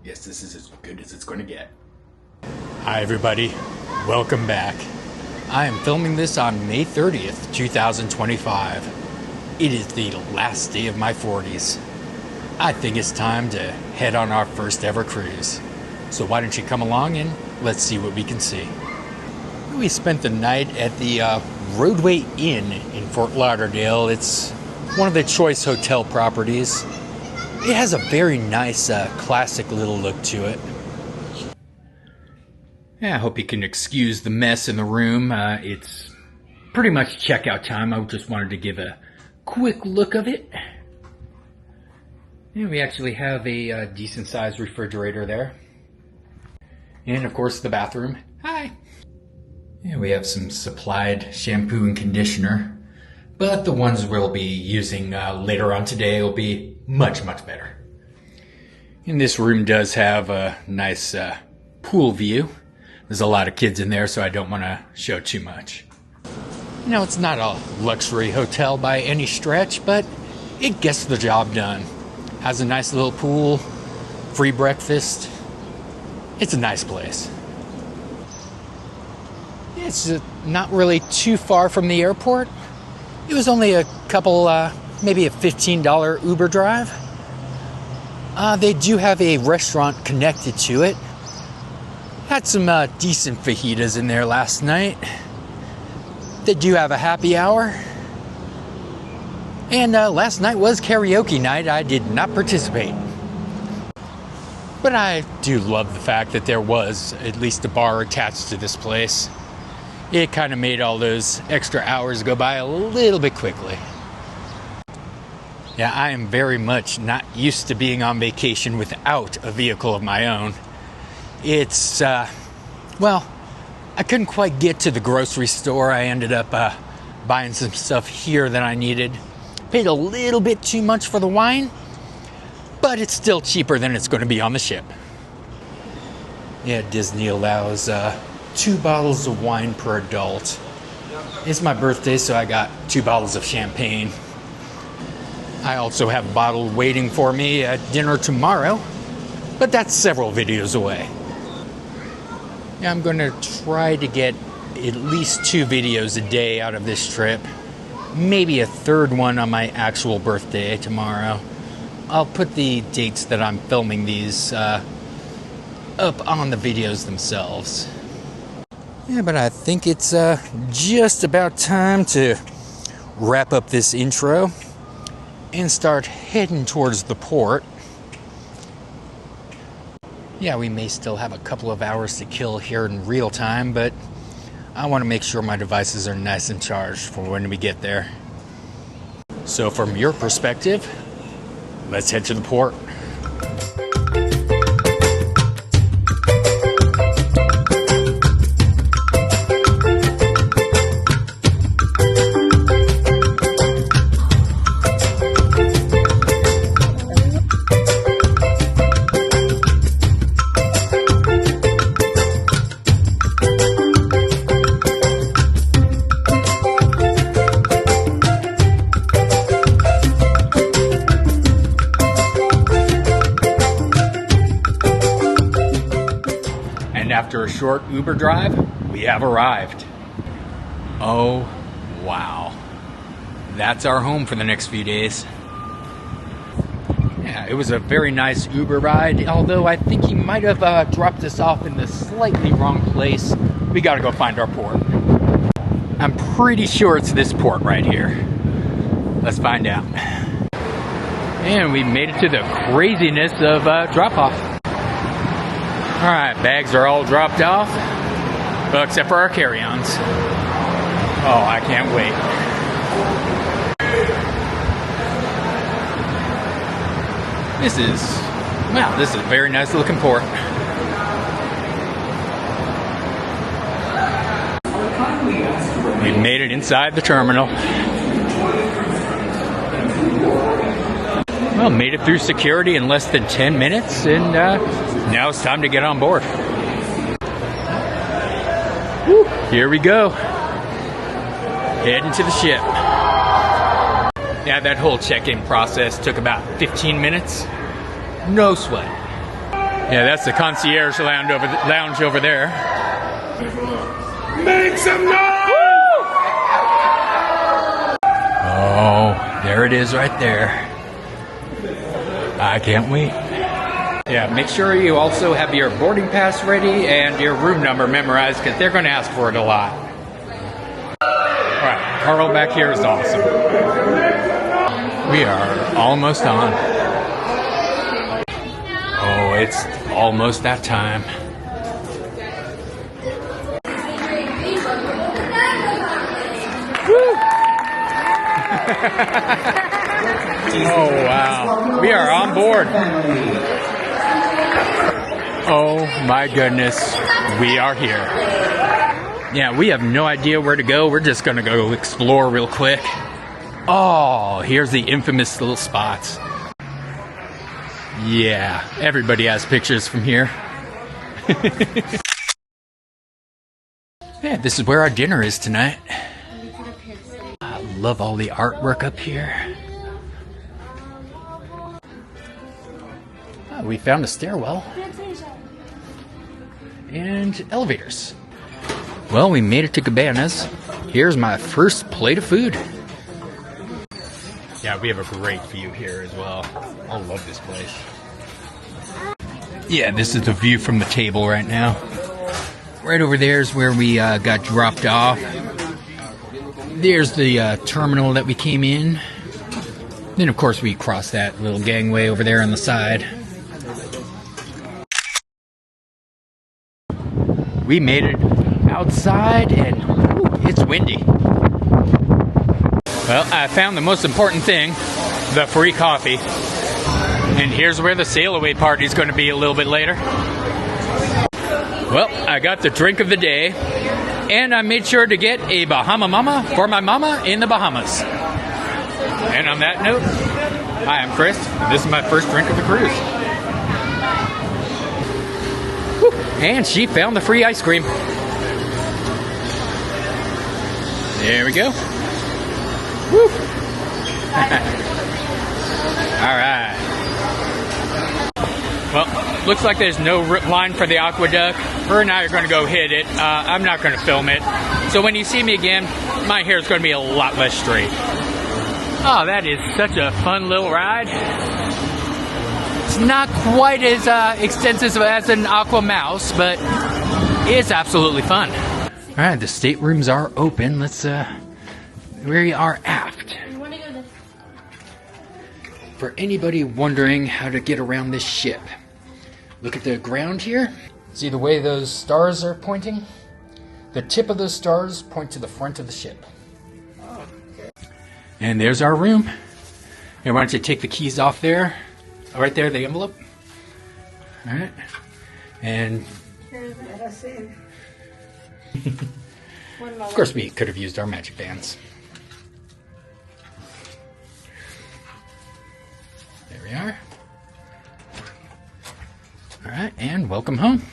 Yes, this is as good as it's going to get. Hi everybody, welcome back. I am filming this on May 30th, 2025. It is the last day of my 40s. I think it's time to head on our first ever cruise. So why don't you come along and let's see what we can see. We spent the night at the Roadway Inn in Fort Lauderdale. It's one of the choice hotel properties. It has a very nice classic little look to it. Yeah, I hope you can excuse the mess in the room. It's pretty much checkout time. I just wanted to give a quick look of it. And we actually have a decent sized refrigerator there. And of course the bathroom. Hi! And we have some supplied shampoo and conditioner. But the ones we'll be using later on today will be much, much better. And this room does have a nice pool view. There's a lot of kids in there, so I don't want to show too much. You know, it's not a luxury hotel by any stretch, but it gets the job done. Has a nice little pool, free breakfast. It's a nice place. It's not really too far from the airport. It was only a couple, maybe a $15 Uber drive. They do have a restaurant connected to it. Had some decent fajitas in there last night. They do have a happy hour. And last night was karaoke night. I did not participate. But I do love the fact that there was at least a bar attached to this place. It kind of made all those extra hours go by a little bit quickly. Yeah, I am very much not used to being on vacation without a vehicle of my own. It's, well, I couldn't quite get to the grocery store. I ended up buying some stuff here that I needed. Paid a little bit too much for the wine, but it's still cheaper than it's going to be on the ship. Yeah, Disney allows 2 bottles of wine per adult. It's my birthday, so I got 2 bottles of champagne. I also have a bottle waiting for me at dinner tomorrow, but that's several videos away. Yeah, I'm going to try to get at least 2 videos a day out of this trip. Maybe a third one on my actual birthday tomorrow. I'll put the dates that I'm filming these up on the videos themselves. Yeah, but I think it's just about time to wrap up this intro and start heading towards the port. Yeah, we may still have a couple of hours to kill here in real time, but I want to make sure my devices are nice and charged for when we get there. So from your perspective, let's head to the port. After a short Uber drive, we have arrived. Oh, wow. That's our home for the next few days. Yeah, it was a very nice Uber ride, although I think he might have dropped us off in the slightly wrong place. We gotta go find our port. I'm pretty sure it's this port right here. Let's find out. And we made it to the craziness of drop-off. Alright, bags are all dropped off, well, except for our carry-ons. Oh, I can't wait. This is a very nice looking port. We made it inside the terminal. Well, made it through security in less than 10 minutes, and now it's time to get on board. Woo, here we go. Heading to the ship. Yeah, that whole check-in process took about 15 minutes. No sweat. Yeah, that's the concierge lounge over there. Make some noise! Oh, there it is right there. I can't wait. Yeah, make sure you also have your boarding pass ready and your room number memorized because they're going to ask for it a lot. Alright, Carl back here is awesome. We are almost on. Oh, it's almost that time. Woo! Oh, wow. We are on board. Oh, my goodness. We are here. Yeah, we have no idea where to go. We're just going to go explore real quick. Oh, here's the infamous little spots. Yeah, everybody has pictures from here. Yeah, this is where our dinner is tonight. I love all the artwork up here. Oh, we found a stairwell. And elevators. Well, we made it to Cabanas. Here's my first plate of food. Yeah, we have a great view here as well. I love this place. Yeah, this is the view from the table right now. Right over there is where we got dropped off. There's the terminal that we came in. Then, of course, we crossed that little gangway over there on the side. We made it outside, and it's windy. Well, I found the most important thing, the free coffee. And here's where the sail away party is going to be a little bit later. Well, I got the drink of the day, and I made sure to get a Bahama Mama for my mama in the Bahamas. And on that note, hi, I'm Chris. This is my first drink of the cruise. Whew. And she found the free ice cream. There we go. Woo! Alright. Well, looks like there's no line for the aqueduct. Her and I are going to go hit it. I'm not going to film it. So when you see me again, my hair is going to be a lot less straight. Oh, that is such a fun little ride. It's not quite as extensive as an Aqua Mouse, but it's absolutely fun. Alright, the staterooms are open. Let's, we are aft. For anybody wondering how to get around this ship, look at the ground here. See the way those stars are pointing? The tip of those stars point to the front of the ship. And there's our room. And why don't you take the keys off there? Oh, right there, the envelope. All right. And of course, we could have used our magic bands. There we are. All right, and welcome home.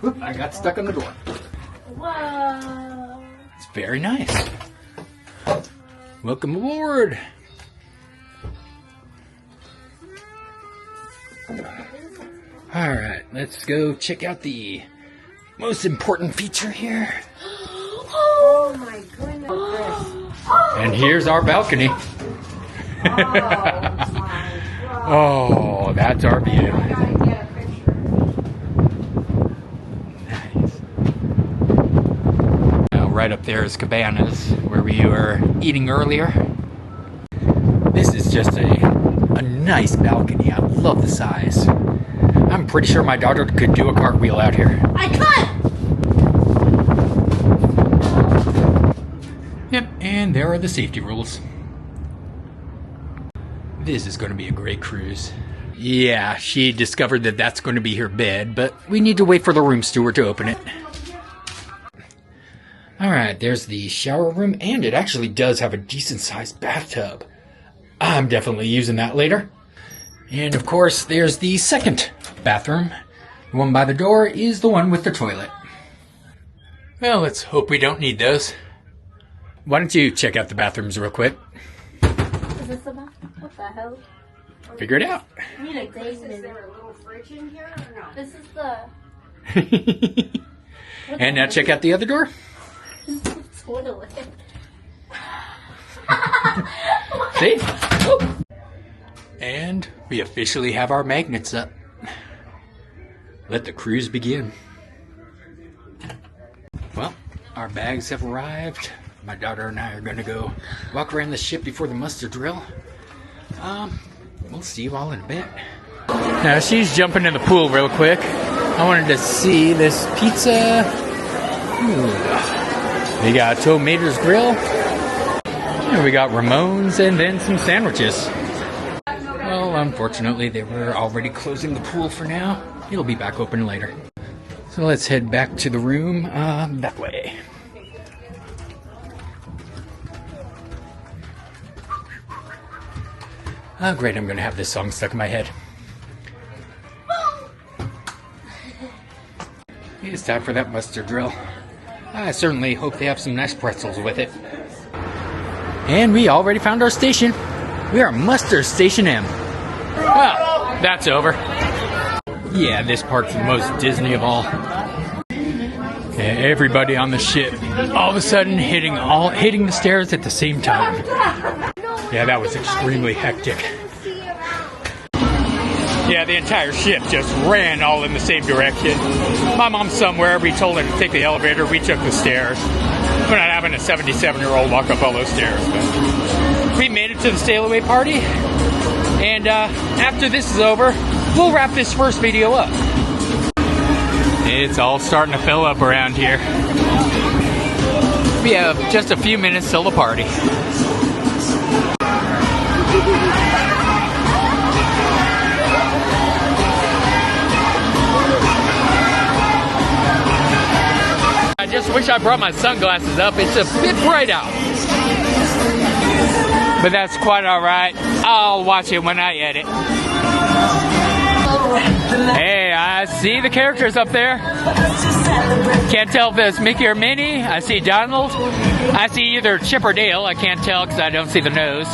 Oop, I got stuck on the door. Whoa. It's very nice. Welcome aboard. All right, let's go check out the most important feature here. Oh my goodness. And here's our balcony. Oh, that's our view. Nice. Now, right up there is Cabanas, where we were eating earlier. This is just a nice balcony. I love the size. I'm pretty sure my daughter could do a cartwheel out here. I could! Yep, and there are the safety rules. This is going to be a great cruise. Yeah, she discovered that that's going to be her bed, but we need to wait for the room steward to open it. Alright, there's the shower room, and it actually does have a decent-sized bathtub. I'm definitely using that later. And of course, there's the second bathroom. The one by the door is the one with the toilet. Well, let's hope we don't need those. Why don't you check out the bathrooms real quick? is this about? What the hell? Figure it out. I need a day minute. Is there a little fridge in here or no? This is the... And now check out the other door. Toilet. See? Oh. And we officially have our magnets up. Let the cruise begin. Well, our bags have arrived. My daughter and I are going to go walk around the ship before the muster drill. We'll see you all in a bit. Now she's jumping in the pool real quick. I wanted to see this pizza. Ooh. We got Tomato's Grill. And we got Ramon's and then some sandwiches. Well, unfortunately, they were already closing the pool for now. It'll be back open later. So let's head back to the room that way. Oh, great, I'm going to have this song stuck in my head. It's time for that mustard drill. I certainly hope they have some nice pretzels with it. And we already found our station. We are Muster Station M. Well, that's over. Yeah, this part's the most Disney of all. Everybody on the ship, all of a sudden hitting the stairs at the same time. Yeah, that was extremely hectic. Yeah, the entire ship just ran all in the same direction. My mom's somewhere. We told her to take the elevator. We took the stairs. We're not having a 77-year-old walk up all those stairs. But we made it to the sail away party. And after this is over, we'll wrap this first video up. It's all starting to fill up around here. We have just a few minutes till the party. I just wish I brought my sunglasses up. It's a bit bright out. But that's quite alright. I'll watch it when I edit. Hey, I see the characters up there. Can't tell if it's Mickey or Minnie. I see Donald. I see either Chip or Dale. I can't tell because I don't see the nose.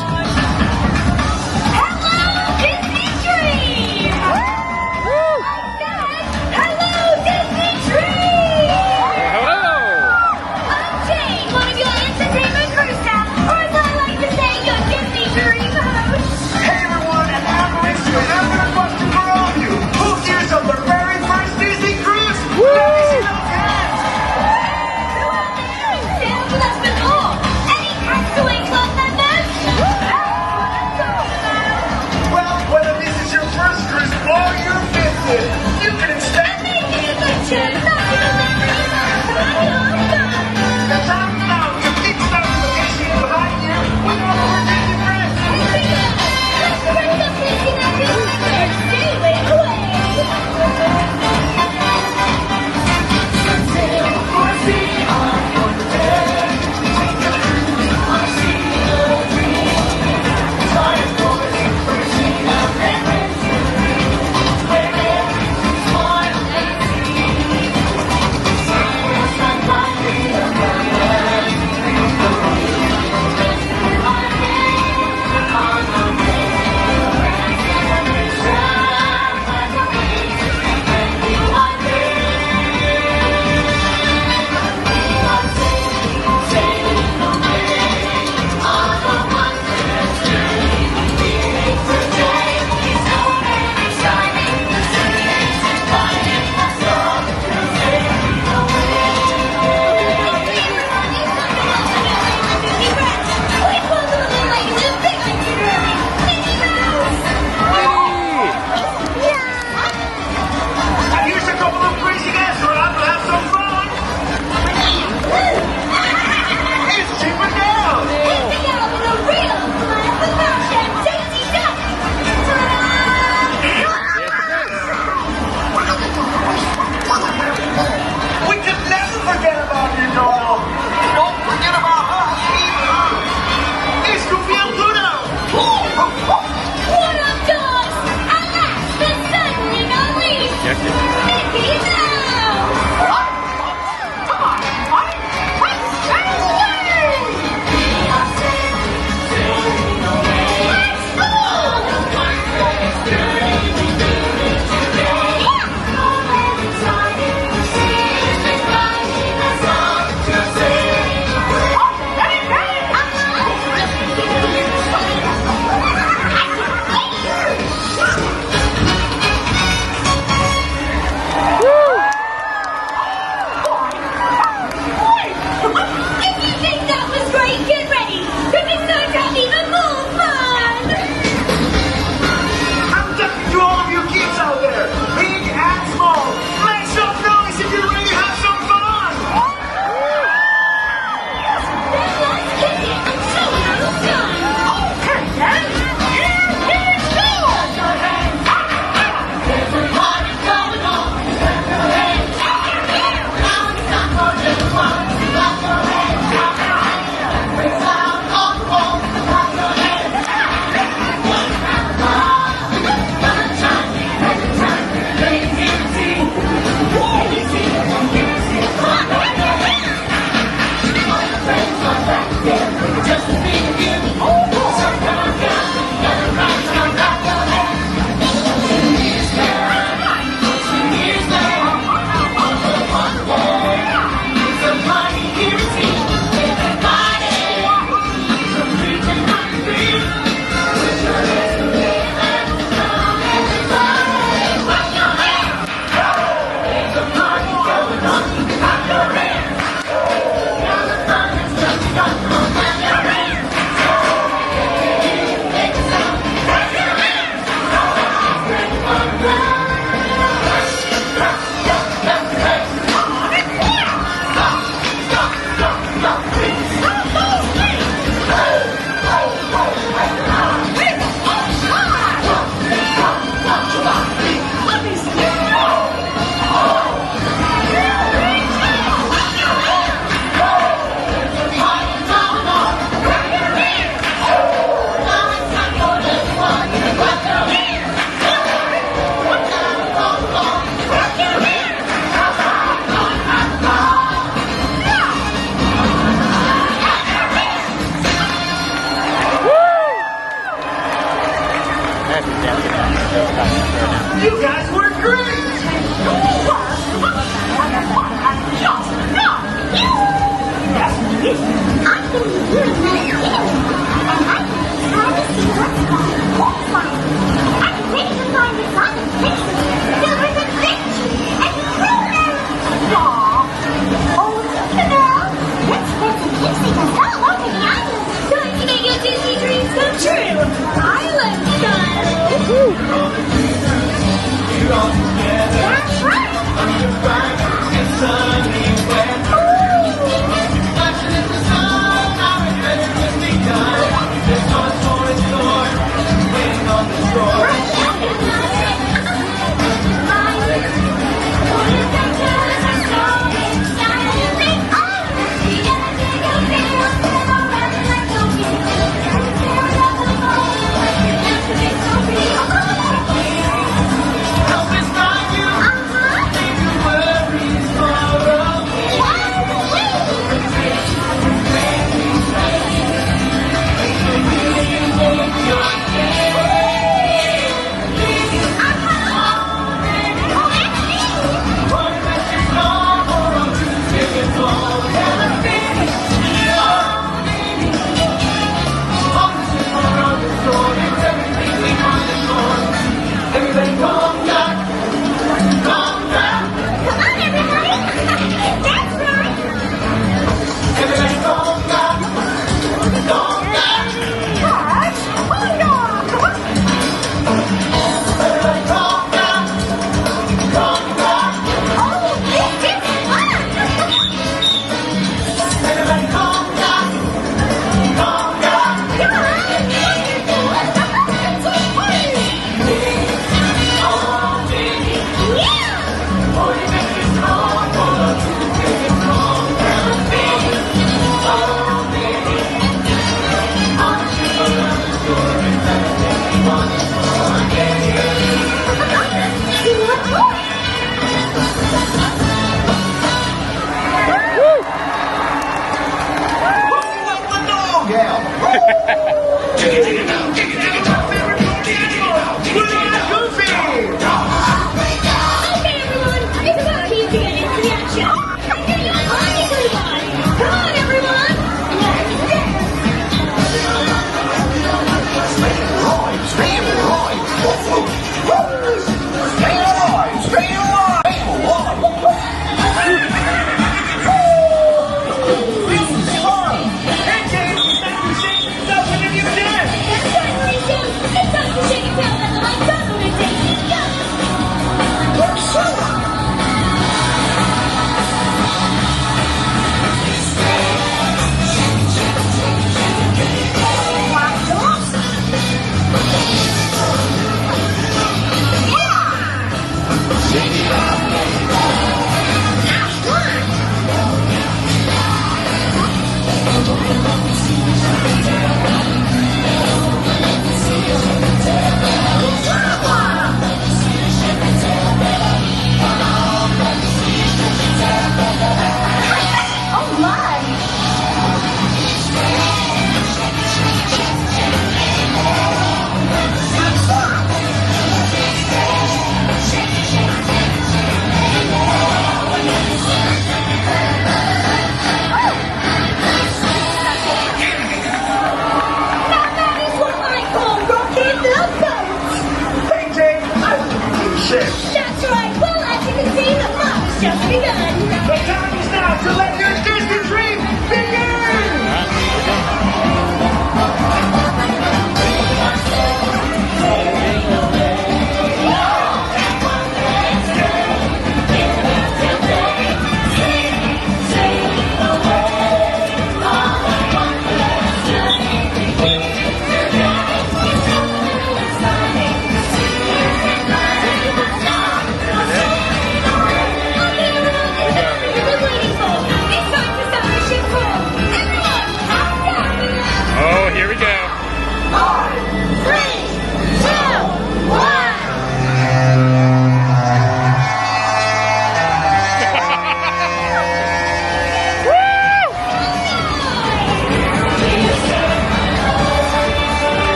You guys were great! That's right!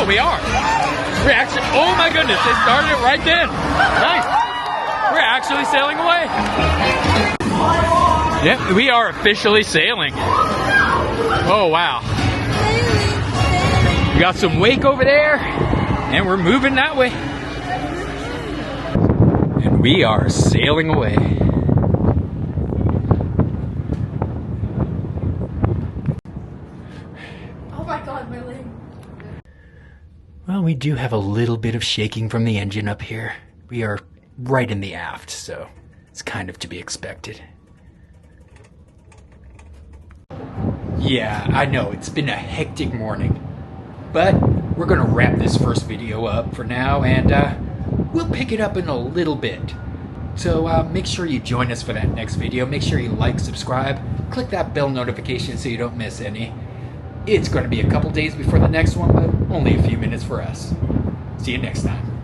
We are. We're actually, oh my goodness, they started it right then. Nice. We're actually sailing away. Yep, we are officially sailing. Oh, wow. We got some wake over there, and we're moving that way. And we are sailing away. Oh my god, my leg. Well, we do have a little bit of shaking from the engine up here. We are right in the aft, so it's kind of to be expected. Yeah, I know, it's been a hectic morning. But we're going to wrap this first video up for now, and we'll pick it up in a little bit. So make sure you join us for that next video. Make sure you like, subscribe, click that bell notification so you don't miss any. It's going to be a couple days before the next one, but only a few minutes for us. See you next time.